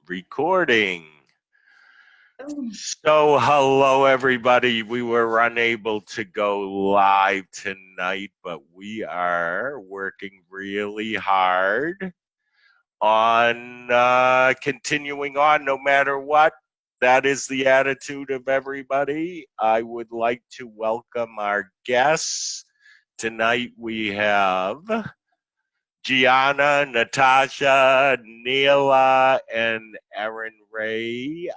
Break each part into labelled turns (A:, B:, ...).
A: Recording. So, hello everybody. We were unable to go live tonight, but we are working really hard on continuing on no matter what. That is the attitude of everybody. I would like to welcome our guests. Tonight we have Gianna, Natasha, Neela, and Erin Ray.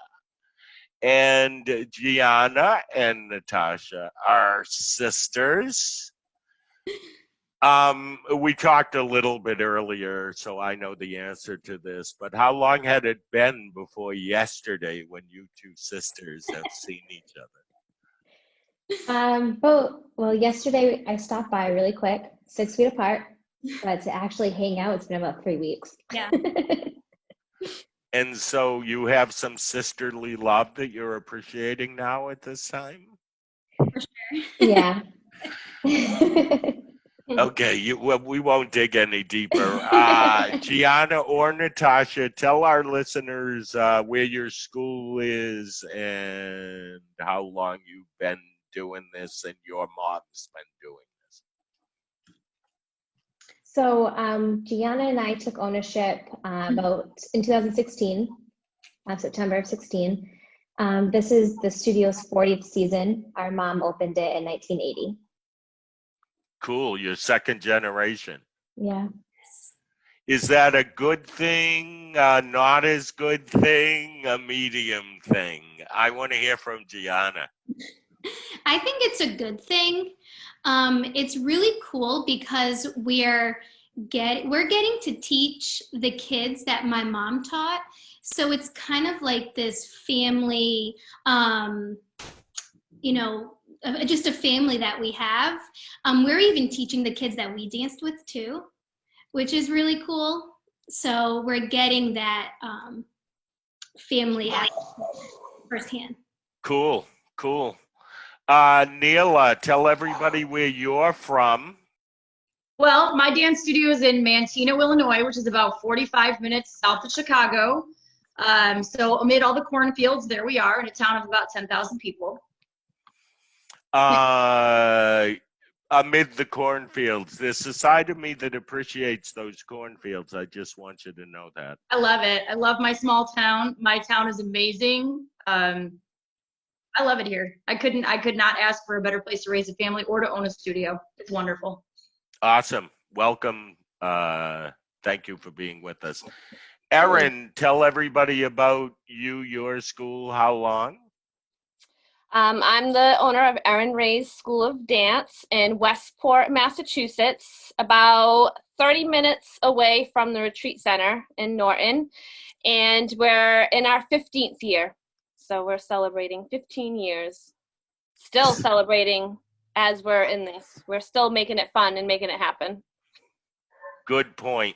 A: And Gianna and Natasha are sisters. We talked a little bit earlier, so I know the answer to this, but how long had it been before yesterday when you two sisters have seen each other?
B: Well, yesterday I stopped by really quick, 6 feet apart, but to actually hang out, it's been about 3 weeks.
C: Yeah.
A: And so you have some sisterly love that you're appreciating now at this time?
C: For sure.
B: Yeah.
A: Okay, we won't dig any deeper. Gianna or Natasha, tell our listeners where your school is and how long you've been doing this and your mom's been doing this.
B: So Gianna and I took ownership about in 2016, September of 16. This is the studio's 40th season. Our mom opened it in 1980.
A: Cool, your second generation.
B: Yeah.
A: Is that a good thing, not as good thing, a medium thing? I want to hear from Gianna.
C: I think it's a good thing. It's really cool because we're getting to teach the kids that my mom taught. So it's kind of like this family, just a family that we have. We're even teaching the kids that we danced with too, which is really cool. So we're getting that family firsthand.
A: Cool. Neela, tell everybody where you're from.
D: Well, my dance studio is in Manteno, Illinois, which is about 45 minutes south of Chicago. So amid all the cornfields, there we are in a town of about 10,000 people.
A: Amid the cornfields, there's a side of me that appreciates those cornfields. I just want you to know that.
D: I love it. I love my small town. My town is amazing. I love it here. I could not ask for a better place to raise a family or to own a studio. It's wonderful.
A: Awesome. Welcome. Thank you for being with us. Erin, tell everybody about your school, how long?
E: I'm the owner of Erin Ray's School of Dance in Westport, Massachusetts, about 30 minutes away from the Retreat Center in Norton. And we're in our 15th year. So we're celebrating 15 years. Still celebrating as we're in this. We're still making it fun and making it happen.
A: Good point.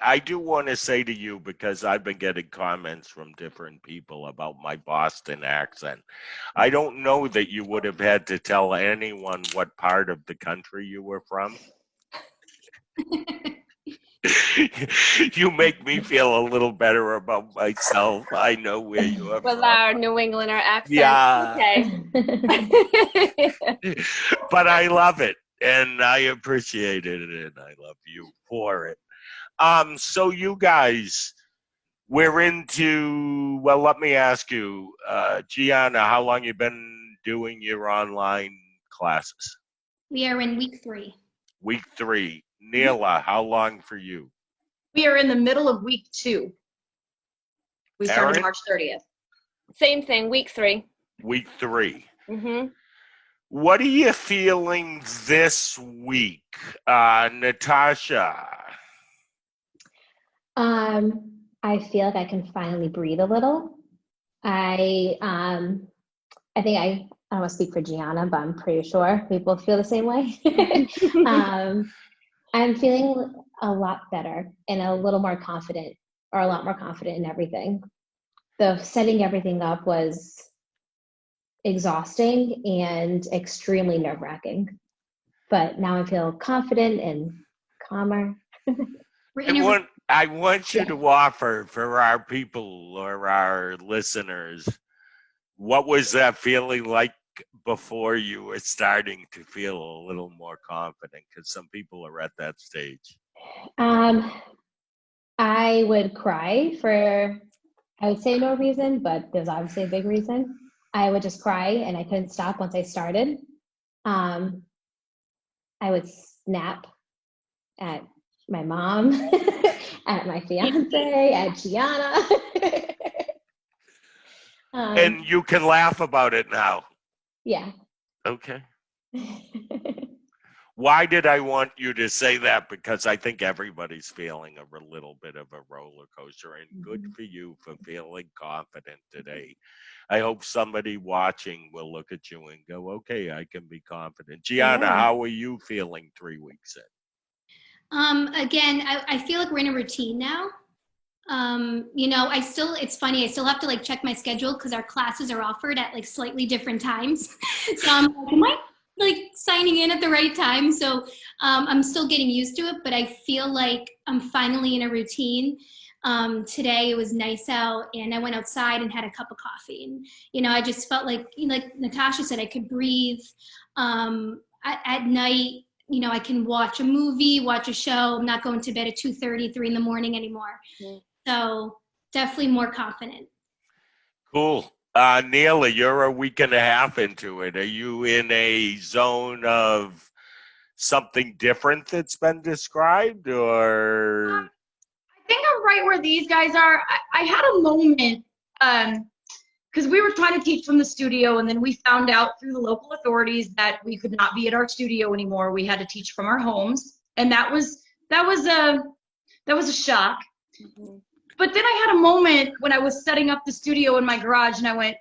A: I do want to say to you, because I've been getting comments from different people about my Boston accent. I don't know that you would have had to tell anyone what part of the country you were from. You make me feel a little better about myself. I know where you are
E: with
A: from.
E: Our New Englander accent.
A: Yeah.
E: Okay.
A: But I love it, and I appreciate it, and I love you for it. So you guys, we're into, well, let me ask you, Gianna, how long you been doing your online classes?
C: We are in week 3.
A: Week 3. Neela, how long for you?
D: We are in the middle of week 2. We started
A: Erin?
D: March 30th.
E: Same thing, week 3.
A: Week 3.
E: Mm-hmm.
A: What are you feeling this week, Natasha?
B: I feel like I can finally breathe a little. I think I don't want to speak for Gianna, but I'm pretty sure we both feel the same way. I'm feeling a lot better and a lot more confident in everything. The setting everything up was exhausting and extremely nerve-wracking. But now I feel confident and calmer.
A: I want you to offer for our people or our listeners, what was that feeling like before you were starting to feel a little more confident? Because some people are at that stage.
B: I would cry for, I would say no reason, but there's obviously a big reason. I would just cry and I couldn't stop once I started. I would snap at my mom, at my fiance, at Gianna.
A: And you can laugh about it now.
B: Yeah.
A: Okay. Why did I want you to say that? Because I think everybody's feeling a little bit of a roller coaster, and good for you for feeling confident today. I hope somebody watching will look at you and go, okay, I can be confident. Gianna,
B: Yeah.
A: how are you feeling 3 weeks in?
C: Again, I feel like we're in a routine now. It's funny, I still have to like check my schedule because our classes are offered at like slightly different times. So I'm like, am I like signing in at the right time? So I'm still getting used to it, but I feel like I'm finally in a routine. Today it was nice out and I went outside and had a cup of coffee. And, I just felt like Natasha said, I could breathe. At night, I can watch a movie, watch a show. I'm not going to bed at 2:30, 3 in the morning anymore.
E: Mm.
C: So definitely more confident.
A: Cool. Neela, you're a week and a half into it. Are you in a zone of something different that's been described, or?
D: I think I'm right where these guys are. I had a moment because we were trying to teach from the studio, and then we found out through the local authorities that we could not be at our studio anymore. We had to teach from our homes, and that was a shock.
E: Mhm.
D: But then I had a moment when I was setting up the studio in my garage, and I went,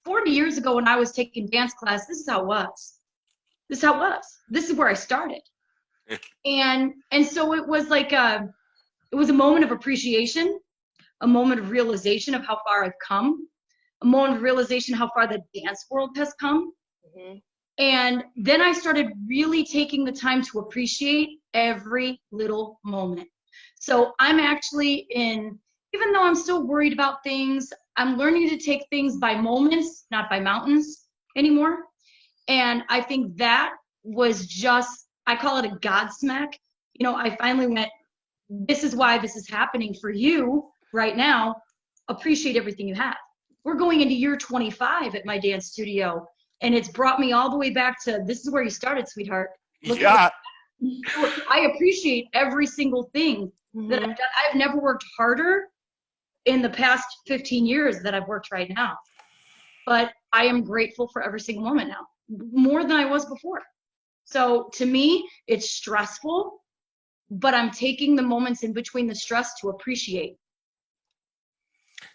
D: 40 years ago when I was taking dance class, this is how it was. This is how it was. This is where I started. and so it was like it was a moment of appreciation, a moment of realization of how far I've come, a moment of realization how far the dance world has come.
E: Mhm.
D: And then I started really taking the time to appreciate every little moment. So I'm actually even though I'm still worried about things, I'm learning to take things by moments, not by mountains anymore. And I think that was just, I call it a Godsmack. I finally went, this is why this is happening for you right now. Appreciate everything you have. We're going into year 25 at my dance studio, and it's brought me all the way back to, this is where you started, sweetheart. Look
A: Yeah.
D: I appreciate every single thing that I've done. I've never worked harder in the past 15 years that I've worked right now. But I am grateful for every single moment now, more than I was before. So to me, it's stressful, but I'm taking the moments in between the stress to appreciate.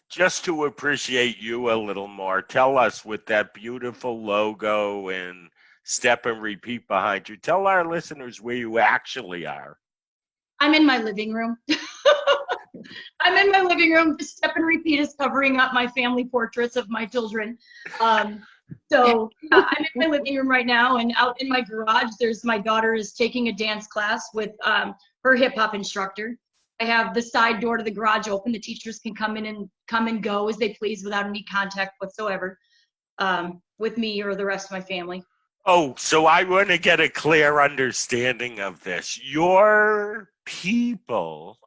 A: Just to appreciate you a little more, tell us, with that beautiful logo and step and repeat behind you, tell our listeners where you actually are.
D: I'm in my living room. I'm in my living room. The step and repeat is covering up my family portraits of my children. So I'm in my living room right now, and out in my garage, my daughter is taking a dance class with her hip hop instructor. I have the side door to the garage open. The teachers can come and go as they please without any contact whatsoever with me or the rest of my family.
A: Oh, so I want to get a clear understanding of this. Your people,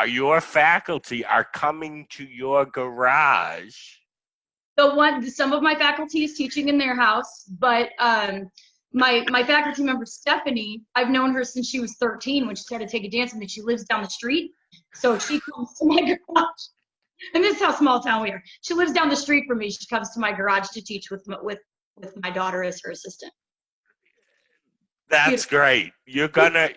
A: your faculty are coming to your garage.
D: Some of my faculty is teaching in their house, but my faculty member Stephanie, I've known her since she was 13 when she started taking dance, and she lives down the street. So she comes to my garage, and this is how small town we are. She lives down the street from me. She comes to my garage to teach with my daughter as her assistant.
A: That's great.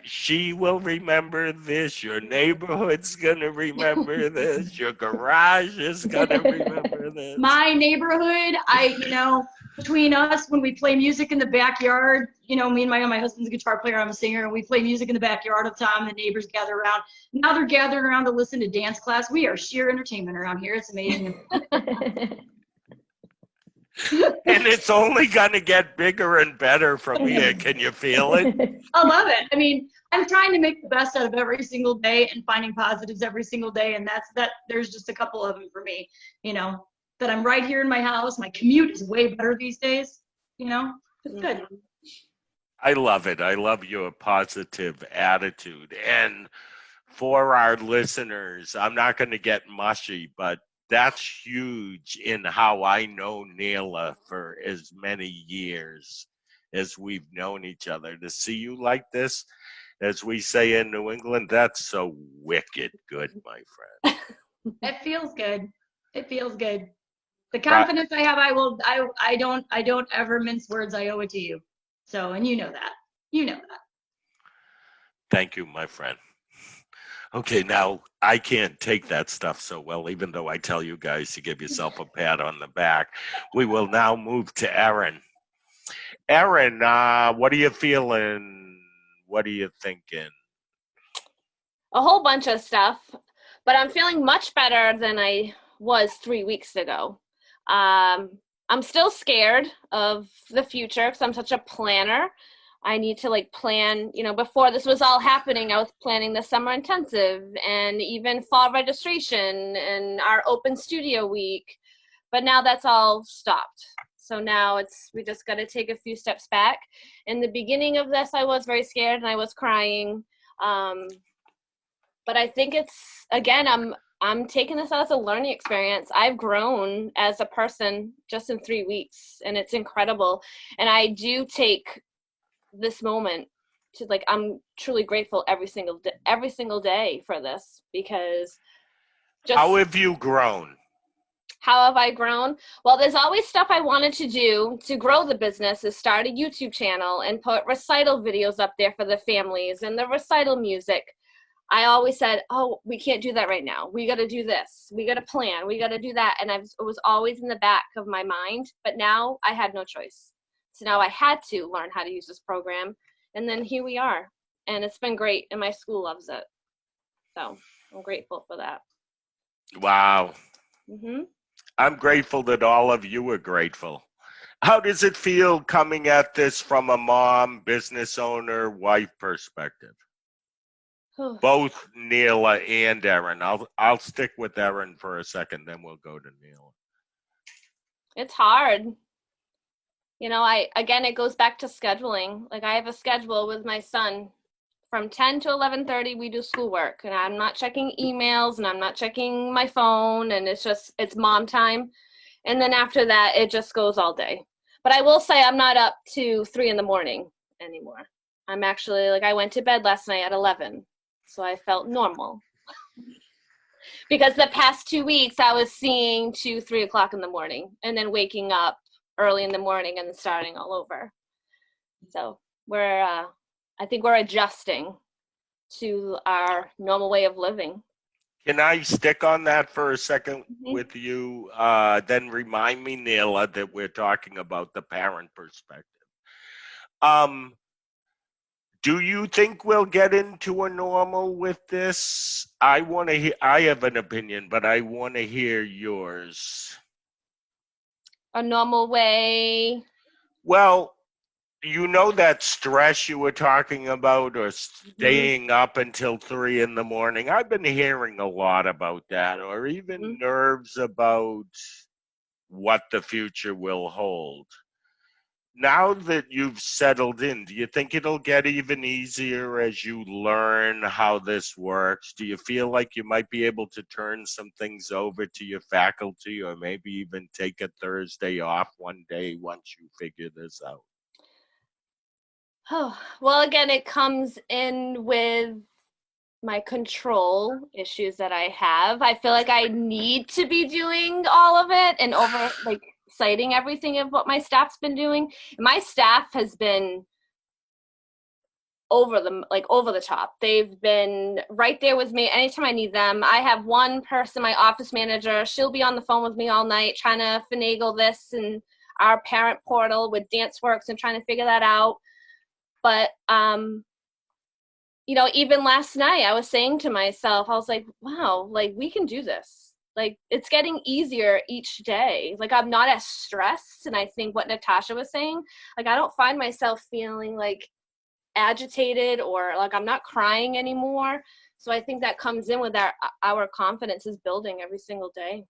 A: She will remember this. Your neighborhood's gonna remember this. Your garage is gonna remember this.
D: My neighborhood, between us, when we play music in the backyard, me and my husband's a guitar player, I'm a singer, and we play music in the backyard all the time. The neighbors gather around. Now they're gathering around to listen to dance class. We are sheer entertainment around here. It's amazing.
A: And it's only going to get bigger and better from here. Can you feel it?
D: I love it. I I'm trying to make the best out of every single day and finding positives every single day. And there's just a couple of them for me, that I'm right here in my house. My commute is way better these days, it's good.
A: I love it. I love your positive attitude. And for our listeners, I'm not going to get mushy, but that's huge in how I know Neela for as many years as we've known each other. To see you like this, as we say in New England, that's so wicked good, my friend.
D: It feels good. It feels good. The confidence I have, I don't ever mince words. I owe it to you. So, and you know that.
A: Thank you, my friend. Okay, now I can't take that stuff so well, even though I tell you guys to give yourself a pat on the back. We will now move to Erin. Erin, what are you feeling? What are you thinking?
E: A whole bunch of stuff, but I'm feeling much better than I was 3 weeks ago. I'm still scared of the future because I'm such a planner. I need to plan, before this was all happening, I was planning the summer intensive and even fall registration and our open studio week. But now that's all stopped. So now we just got to take a few steps back. In the beginning of this, I was very scared and I was crying. But I think I'm taking this as a learning experience. I've grown as a person just in 3 weeks, and it's incredible. And I do take this moment to I'm truly grateful every single day for this, because
A: how have you grown?
E: How have I grown? Well, there's always stuff I wanted to do to grow the business, is start a YouTube channel and put recital videos up there for the families and the recital music. I always said, oh, we can't do that right now. We got to do this. We got to plan. We got to do that. And it was always in the back of my mind. But now I had no choice. So now I had to learn how to use this program. And then here we are. And it's been great. And my school loves it. So I'm grateful for that.
A: Wow.
E: Mm-hmm.
A: I'm grateful that all of you are grateful. How does it feel coming at this from a mom, business owner, wife perspective? Both Neela and Erin. I'll stick with Erin for a second, then we'll go to Neela.
E: It's hard. It goes back to scheduling. I have a schedule with my son. From 10 to 11:30, we do schoolwork, and I'm not checking emails, and I'm not checking my phone, and it's mom time. And then after that, it just goes all day. But I will say I'm not up to 3 in the morning anymore. I'm actually, I went to bed last night at 11. So I felt normal. Because the past 2 weeks I was seeing 2, 3 o'clock in the morning and then waking up early in the morning and starting all over. So I think we're adjusting to our normal way of living.
A: Can I stick on that for a second with you? Then remind me, Neela, that we're talking about the parent perspective. Do you think we'll get into a normal with this? I have an opinion, but I want to hear yours.
E: A normal way?
A: Well, that stress you were talking about, or staying up until 3 in the morning. I've been hearing a lot about that, or even nerves about what the future will hold. Now that you've settled in, do you think it'll get even easier as you learn how this works? Do you feel like you might be able to turn some things over to your faculty, or maybe even take a Thursday off one day once you figure this out?
E: Oh, well, again, it comes in with my control issues that I have. I feel like I need to be doing all of it and citing everything of what my staff's been doing. My staff has been over the top. They've been right there with me anytime I need them. I have one person, my office manager, she'll be on the phone with me all night trying to finagle this and our parent portal with DanceWorks and trying to figure that out. But even last night I was saying to myself, I was like, wow, we can do this. It's getting easier each day. I'm not as stressed. And I think what Natasha was saying, I don't find myself feeling agitated or like I'm not crying anymore. So I think that comes in with our confidence is building every single day.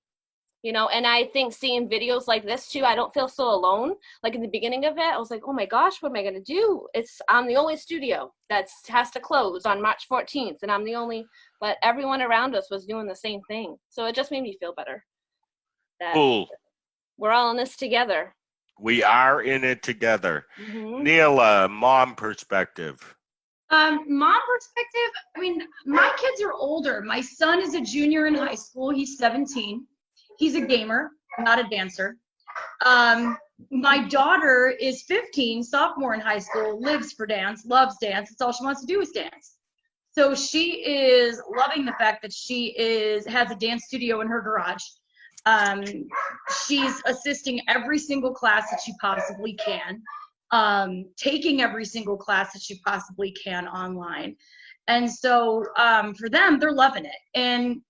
E: You know, and I think seeing videos like this too, I don't feel so alone. Like in the beginning of it, I was like, oh my gosh, what am I going to do? I'm the only studio that has to close on March 14th, and I'm the only, but everyone around us was doing the same thing. So it just made me feel better that
A: Cool.
E: we're all in this together.
A: We are in it together.
E: Mm-hmm.
A: Neela, mom perspective.
D: Mom perspective, I mean, my kids are older. My son is a junior in high school. He's 17. He's a gamer, not a dancer. My daughter is 15, sophomore in high school, lives for dance, loves dance. That's all she wants to do is dance. So she is loving the fact that she has a dance studio in her garage. She's assisting every single class that she possibly can, taking every single class that she possibly can online. And so for them, they're loving it. And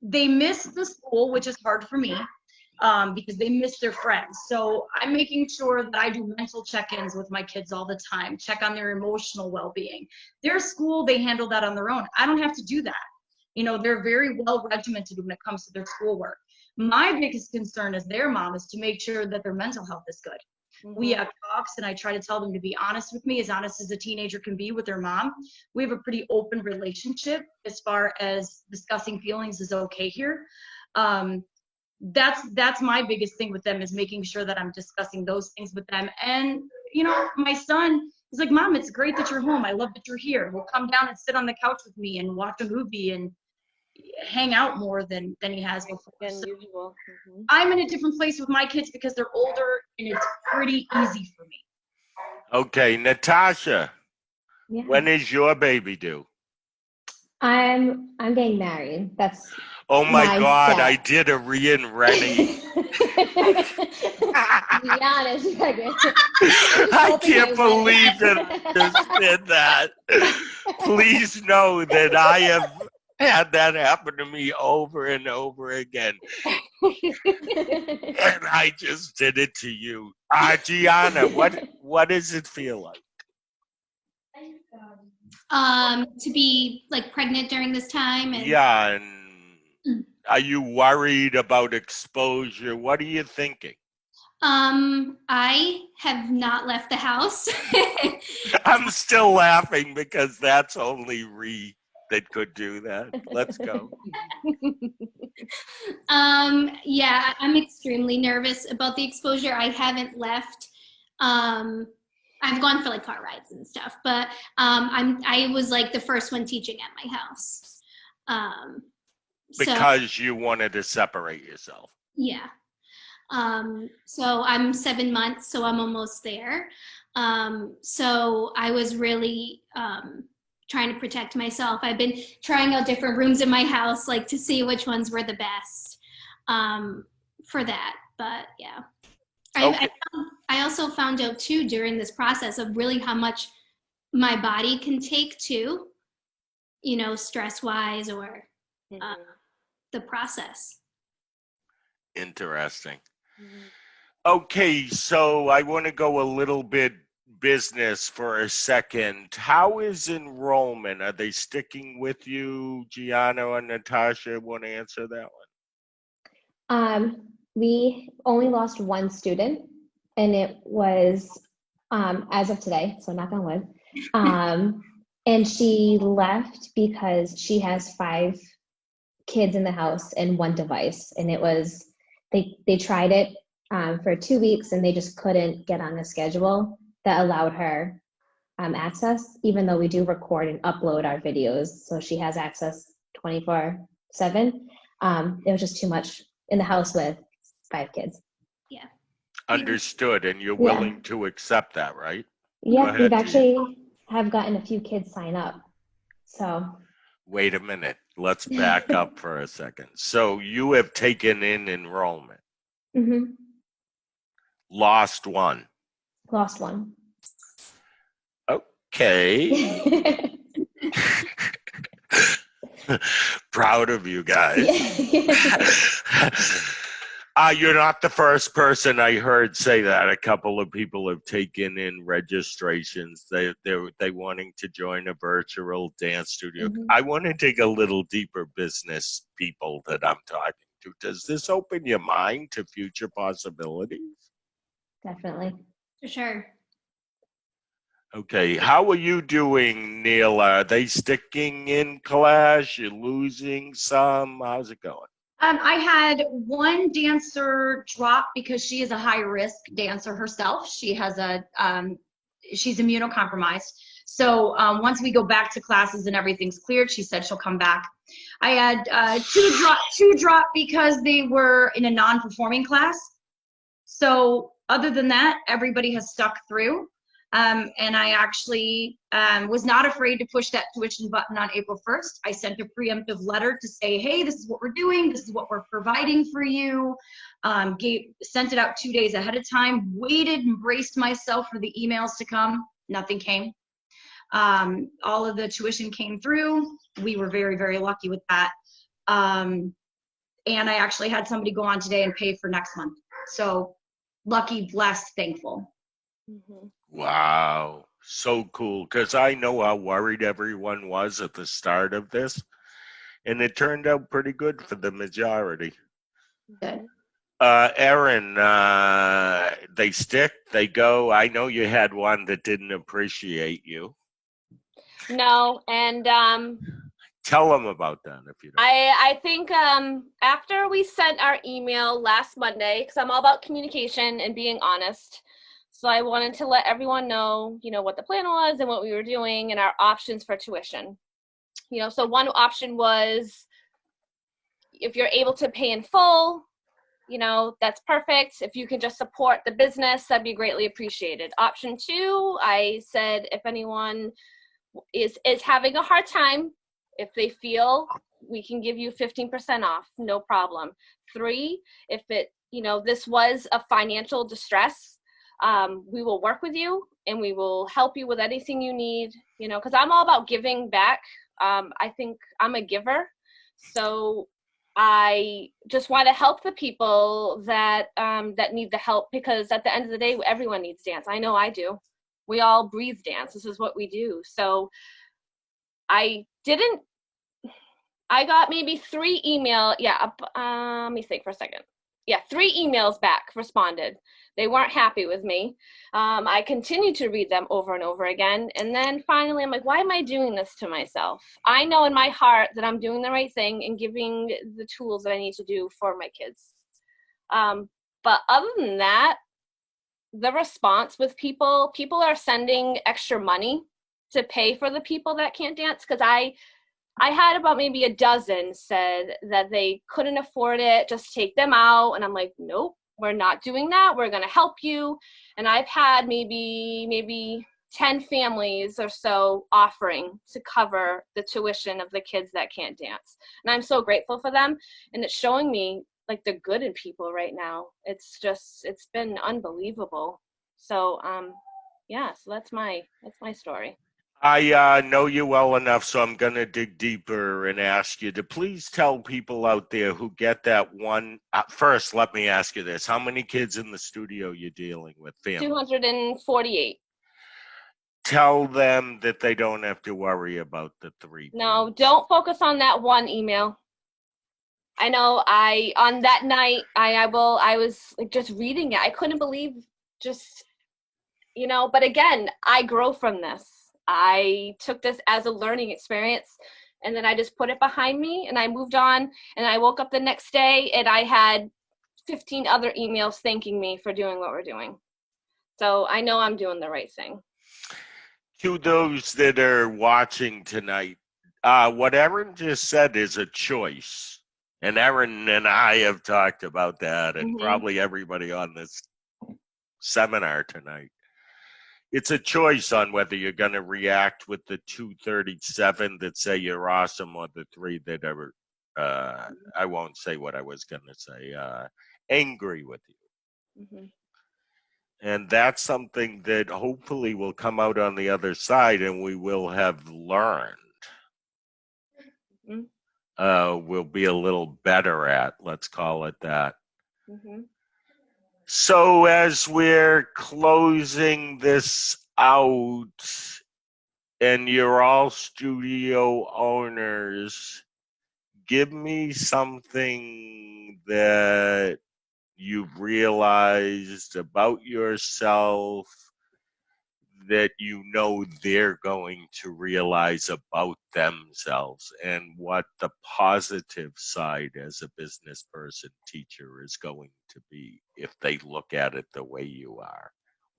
D: they miss the school, which is hard for me because they miss their friends. So I'm making sure that I do mental check-ins with my kids all the time, check on their emotional well-being. Their school, they handle that on their own. I don't have to do that. You know, they're very well regimented when it comes to their schoolwork. My biggest concern as their mom is to make sure that their mental health is good. Mm-hmm. We have talks, and I try to tell them to be honest with me, as honest as a teenager can be with their mom. We have a pretty open relationship as far as discussing feelings is okay here. That's my biggest thing with them, is making sure that I'm discussing those things with them. And, you know, my son is like, Mom, it's great that you're home. I love that you're here. We'll come down and sit on the couch with me and watch a movie and hang out more than he has before. So
E: Usual. Mm-hmm.
D: I'm in a different place with my kids because they're older, and it's pretty easy for me.
A: Okay, Natasha,
B: Yeah.
A: when is your baby due?
B: I'm getting married. That's
A: Oh my
B: My
A: God,
B: dad.
A: I did a Rian Rennie.
B: Gianna's pregnant.
A: I can't believe that I just did that. Please know that I have had that happen to me over and over again. And I just did it to you. Gianna, what does it feel like?
C: To be like pregnant during this time. And
A: Yeah, and are you worried about exposure? What are you thinking?
C: I have not left the house.
A: I'm still laughing because that's only Ree that could do that. Let's go.
C: Yeah, I'm extremely nervous about the exposure. I haven't left. I've gone for like car rides and stuff, but I was like the first one teaching at my house.
A: Because you wanted to separate yourself.
C: Yeah. So I'm 7 months, so I'm almost there. So I was really trying to protect myself. I've been trying out different rooms in my house, like to see which ones were the best for that. But yeah.
A: Okay.
C: I also found out too during this process of really how much my body can take too, you know, stress-wise or the process.
A: Interesting. Okay, so I want to go a little bit business for a second. How is enrollment? Are they sticking with you? Gianna or Natasha want to answer that one?
B: We only lost one student, and it was as of today, so knock on wood. And she left because she has 5 kids in the house and 1 device, and it was they tried it for 2 weeks, and they just couldn't get on the schedule that allowed her access, even though we do record and upload our videos, so she has access 24/7. It was just too much in the house with 5 kids.
C: Yeah.
A: Understood, and you're willing to accept that, right?
B: Yeah,
A: ahead,
B: we've
A: Gia.
B: actually have gotten a few kids sign up. So
A: Wait a minute. Let's back up for a second. So you have taken in enrollment. Lost one.
B: Lost one.
A: Okay. Proud of you guys. You're not the first person I heard say that. A couple of people have taken in registrations. They wanting to join a virtual dance studio.
B: Mhm.
A: I want to dig a little deeper, business people that I'm talking to. Does this open your mind to future possibilities?
B: Definitely.
C: For sure.
A: Okay, how are you doing, Neil? Are they sticking in class? You're losing some? How's it going?
D: I had one dancer drop because she is a high risk dancer herself. She has she's immunocompromised. So once we go back to classes and everything's cleared, she said she'll come back. I had two drop because they were in a non-performing class. So other than that, everybody has stuck through. And I actually was not afraid to push that tuition button on April 1st. I sent a preemptive letter to say, hey, this is what we're doing. This is what we're providing for you. Sent it out 2 days ahead of time, waited and braced myself for the emails to come. Nothing came. All of the tuition came through. We were very, very lucky with that. And I actually had somebody go on today and pay for next month. So lucky, blessed, thankful.
E: Mhm.
A: Wow, so cool. Because I know how worried everyone was at the start of this, and it turned out pretty good for the majority.
D: Good.
A: Erin, they stick, they go. I know you had one that didn't appreciate you.
E: No, and
A: Tell them about that if you don't.
E: I think after we sent our email last Monday, because I'm all about communication and being honest, so I wanted to let everyone know, what the plan was and what we were doing and our options for tuition. So one option was if you're able to pay in full, that's perfect. If you can just support the business, that'd be greatly appreciated. Option 2, I said if anyone is having a hard time, if they feel we can give you 15% off, no problem. 3, if this was a financial distress, we will work with you and we will help you with anything you need, because I'm all about giving back. I think I'm a giver. So I just want to help the people that need the help, because at the end of the day, everyone needs dance. I know I do. We all breathe dance. This is what we do. So I got maybe 3 email. Yeah. Let me think for a second. Yeah. 3 emails back responded. They weren't happy with me. I continued to read them over and over again. And then finally, I'm like, why am I doing this to myself? I know in my heart that I'm doing the right thing and giving the tools that I need to do for my kids. But other than that, the response with people are sending extra money to pay for the people that can't dance. Because I had about maybe a dozen said that they couldn't afford it, just take them out. And I'm like, nope. We're not doing that. We're going to help you. And I've had maybe 10 families or so offering to cover the tuition of the kids that can't dance. And I'm so grateful for them. And it's showing me like the good in people right now. It's been unbelievable. So, so that's my story.
A: I know you well enough, so I'm going to dig deeper and ask you to please tell people out there who get that one. First, let me ask you this. How many kids in the studio you're dealing with? Family?
E: 248.
A: Tell them that they don't have to worry about the 3.
E: No, don't focus on that one email. I know on that night, I was like just reading it. I couldn't believe but again, I grow from this. I took this as a learning experience, and then I just put it behind me and I moved on, and I woke up the next day and I had 15 other emails thanking me for doing what we're doing. So I know I'm doing the right thing.
A: To those that are watching tonight, what Erin just said is a choice. And Erin and I have talked about that, and probably everybody on this seminar tonight. It's a choice on whether you're going to react with the 237 that say you're awesome, or the 3 that are, I won't say what I was going to say, angry with you. And that's something that hopefully will come out on the other side and we will have learned. We'll be a little better at, let's call it that.
E: Mhm.
A: So as we're closing this out, and you're all studio owners, give me something that you've realized about yourself that you know they're going to realize about themselves, and what the positive side as a business person teacher is going to be if they look at it the way you are.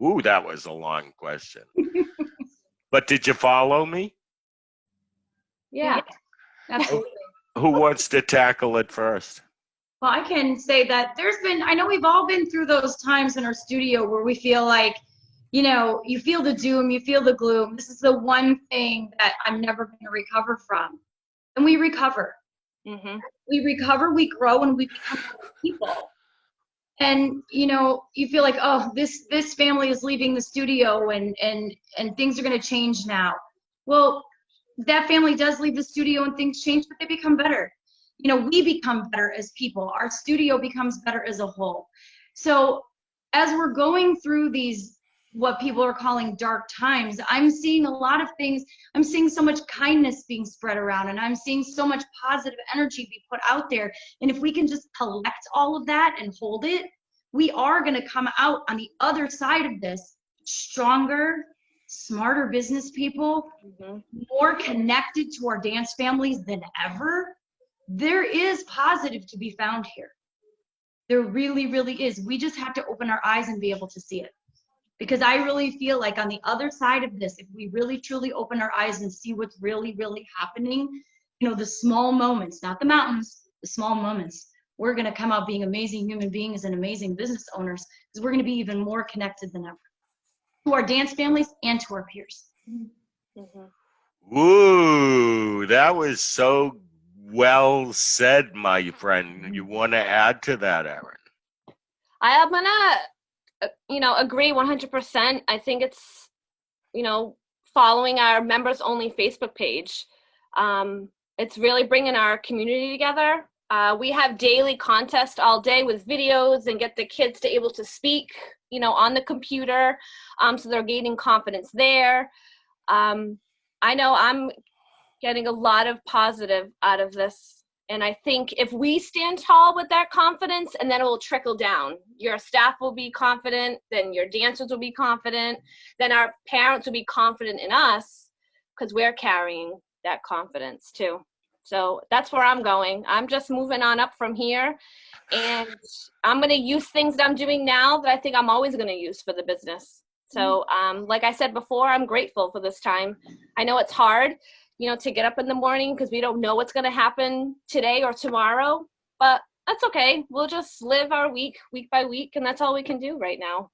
A: Ooh, that was a long question. But did you follow me?
E: Yeah.
D: Absolutely.
A: Who wants to tackle it first?
D: Well, I can say that I know we've all been through those times in our studio where we feel like, you feel the doom, you feel the gloom. This is the one thing that I'm never going to recover from. And we recover.
E: Mhm.
D: We recover, we grow, and we become better people. And, you feel like, oh, this family is leaving the studio and things are going to change now. Well, that family does leave the studio and things change, but they become better. We become better as people. Our studio becomes better as a whole. So as we're going through these, what people are calling dark times, I'm seeing a lot of things. I'm seeing so much kindness being spread around, and I'm seeing so much positive energy be put out there. And if we can just collect all of that and hold it, we are going to come out on the other side of this stronger, smarter business people,
E: Mhm.
D: more connected to our dance families than ever. There is positive to be found here. There really, really is. We just have to open our eyes and be able to see it. Because I really feel like on the other side of this, if we really truly open our eyes and see what's really, really happening, the small moments, not the mountains, the small moments, we're going to come out being amazing human beings and amazing business owners, because we're going to be even more connected than ever to our dance families and to our peers.
E: Mhm.
A: Ooh, that was so well said, my friend. You want to add to that, Aaron?
E: I'm gonna, agree 100%. I think it's, following our members only Facebook page. It's really bringing our community together. We have daily contests all day with videos and get the kids to able to speak, on the computer. So they're gaining confidence there. I know I'm getting a lot of positive out of this. And I think if we stand tall with that confidence, and then it will trickle down. Your staff will be confident, then your dancers will be confident, then our parents will be confident in us because we're carrying that confidence too. So that's where I'm going. I'm just moving on up from here. And I'm going to use things that I'm doing now that I think I'm always going to use for the business. So like I said before, I'm grateful for this time. I know it's hard, to get up in the morning because we don't know what's going to happen today or tomorrow, but that's okay. We'll just live our week by week, and that's all we can do right now,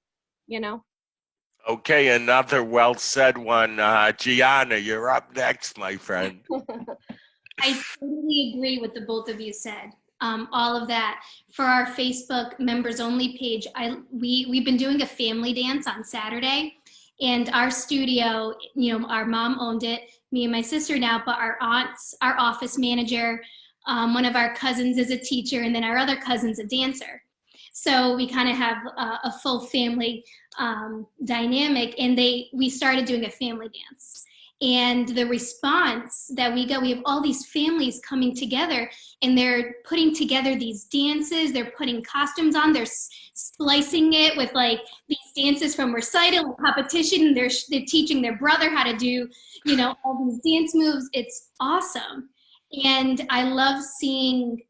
A: Okay, another well said one. Gianna, you're up next, my friend.
C: I totally agree with the both of you said. All of that. For our Facebook members only page, we've been doing a family dance on Saturday, and our studio, our mom owned it, me and my sister now, but our aunts, our office manager, one of our cousins is a teacher, and then our other cousin's a dancer. So we kind of have a full family dynamic, and we started doing a family dance. And the response that we got, we have all these families coming together, and they're putting together these dances, they're putting costumes on, they're splicing it with like these dances from recital and competition, and they're teaching their brother how to do, all these dance moves. It's awesome. And I love seeing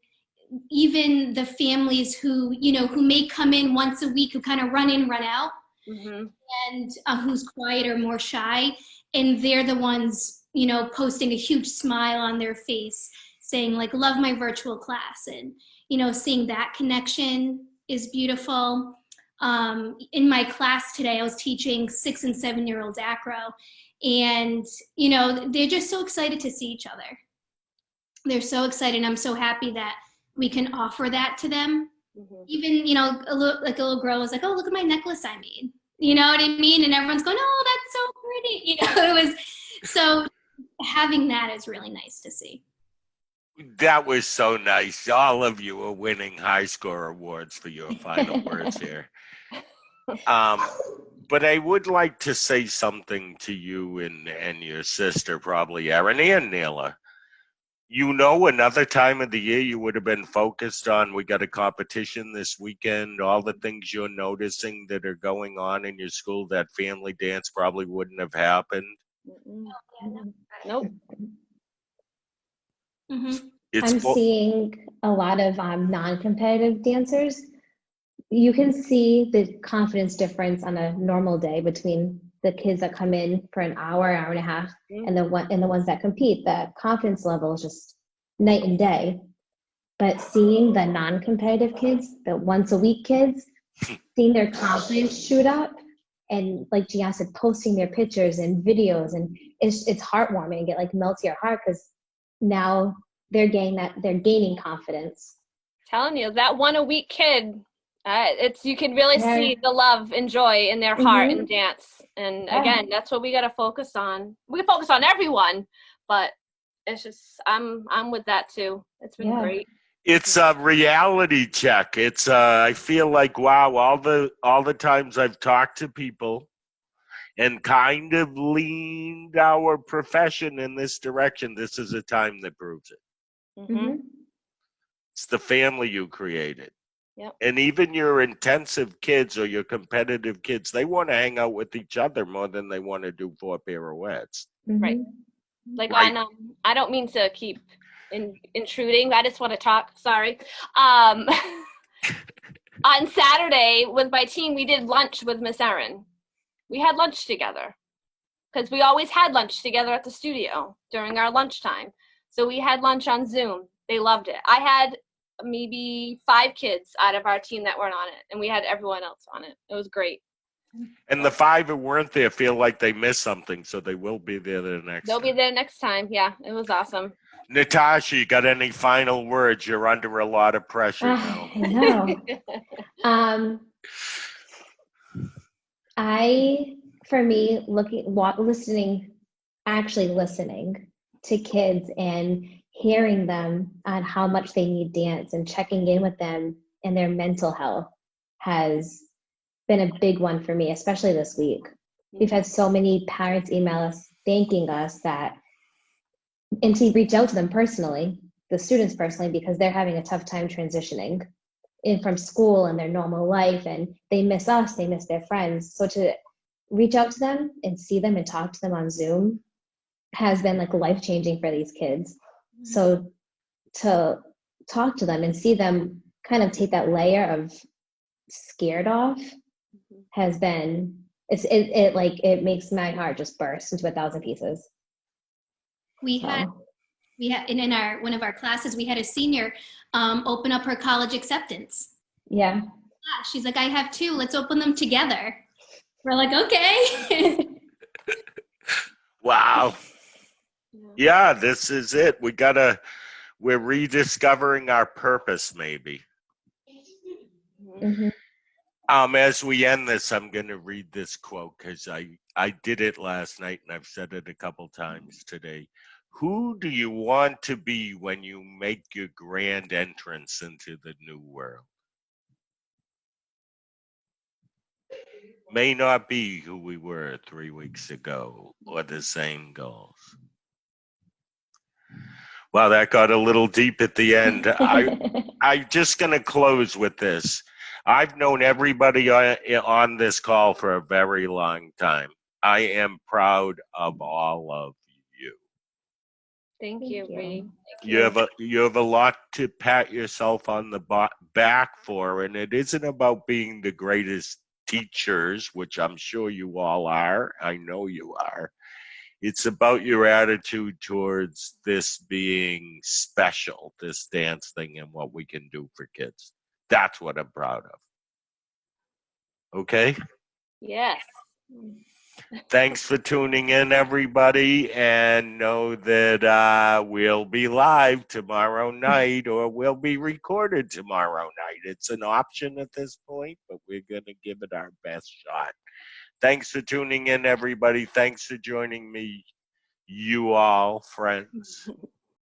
C: even the families who, who may come in once a week, who kind of run in, run out,
E: Mm-hmm.
C: and who's quiet or more shy, and they're the ones, posting a huge smile on their face saying like, love my virtual class. And seeing that connection is beautiful. In my class today, I was teaching 6 and 7-year-olds acro, and they're just so excited to see each other. They're so excited. I'm so happy that we can offer that to them.
E: Mm-hmm.
C: Even, a little girl was like, oh, look at my necklace I made. You know what I mean? And everyone's going, oh, that's so pretty. It was, so having that is really nice to see.
A: That was so nice. All of you are winning high score awards for your final words here. But I would like to say something to you and your sister, probably Erin and Neela. You know, another time of the year you would have been focused on, we got a competition this weekend, all the things you're noticing that are going on in your school, that family dance probably wouldn't have happened.
E: Nope.
C: Mhm.
A: It's
B: I'm seeing a lot of non-competitive dancers. You can see the confidence difference on a normal day between the kids that come in for an hour, hour and a half, and the ones that compete. The confidence level is just night and day. But seeing the non-competitive kids, the once a week kids, seeing their confidence shoot up, and like Gianna said, posting their pictures and videos, and it's heartwarming. It like melts your heart because now they're gaining confidence.
E: Telling you, that one a week kid, you can really
B: Yeah.
E: see the love and joy in their heart
B: Mhm.
E: and dance. And
B: Yeah.
E: again, that's what we got to focus on. We can focus on everyone, but it's just I'm with that too. It's been
B: Yeah.
E: great.
A: It's a reality check. It's I feel like, wow, all the times I've talked to people and kind of leaned our profession in this direction, this is a time that proves it.
B: Mhm.
A: It's the family you created.
E: Yep.
A: And even your intensive kids or your competitive kids, they want to hang out with each other more than they want to do 4 pirouettes.
E: Right.
B: Mhm.
E: Like
A: Right.
E: I don't mean to keep intruding. I just want to talk. Sorry. On Saturday with my team, we did lunch with Miss Erin. We had lunch together because we always had lunch together at the studio during our lunchtime. So we had lunch on Zoom. They loved it. I had maybe 5 kids out of our team that weren't on it, and we had everyone else on it. It was great.
A: And the 5 who weren't there feel like they missed something, so they will be there the next
E: They'll
A: time.
E: be there next time. Yeah, it was awesome.
A: Natasha, you got any final words? You're under a lot of pressure now.
B: I know. For me, actually listening to kids and hearing them on how much they need dance and checking in with them and their mental health has been a big one for me, especially this week. We've had so many parents email us thanking us and to reach out to them personally, the students personally, because they're having a tough time transitioning in from school and their normal life, and they miss us, they miss their friends. So to reach out to them and see them and talk to them on Zoom has been like life-changing for these kids. So to talk to them and see them kind of take that layer of scared off has been it makes my heart just burst into 1,000 pieces.
C: We had in our one of our classes, we had a senior open up her college acceptance.
B: Yeah.
C: She's like, I have 2. Let's open them together. We're like, okay.
A: Wow. Yeah, this is it. We're rediscovering our purpose, maybe.
B: Mm-hmm.
A: As we end this, I'm going to read this quote because I did it last night and I've said it a couple times today. Who do you want to be when you make your grand entrance into the new world? May not be who we were 3 weeks ago or the same goals. Well, that got a little deep at the end. I'm just going to close with this. I've known everybody on this call for a very long time. I am proud of all of you.
E: Thank you, Bree.
A: You have a lot to pat yourself on the back for, and it isn't about being the greatest teachers, which I'm sure you all are. I know you are. It's about your attitude towards this being special, this dance thing, and what we can do for kids. That's what I'm proud of. Okay?
E: Yes.
A: Thanks for tuning in, everybody, and know that we'll be live tomorrow night or we'll be recorded tomorrow night. It's an option at this point, but we're going to give it our best shot. Thanks for tuning in, everybody. Thanks for joining me, you all, friends.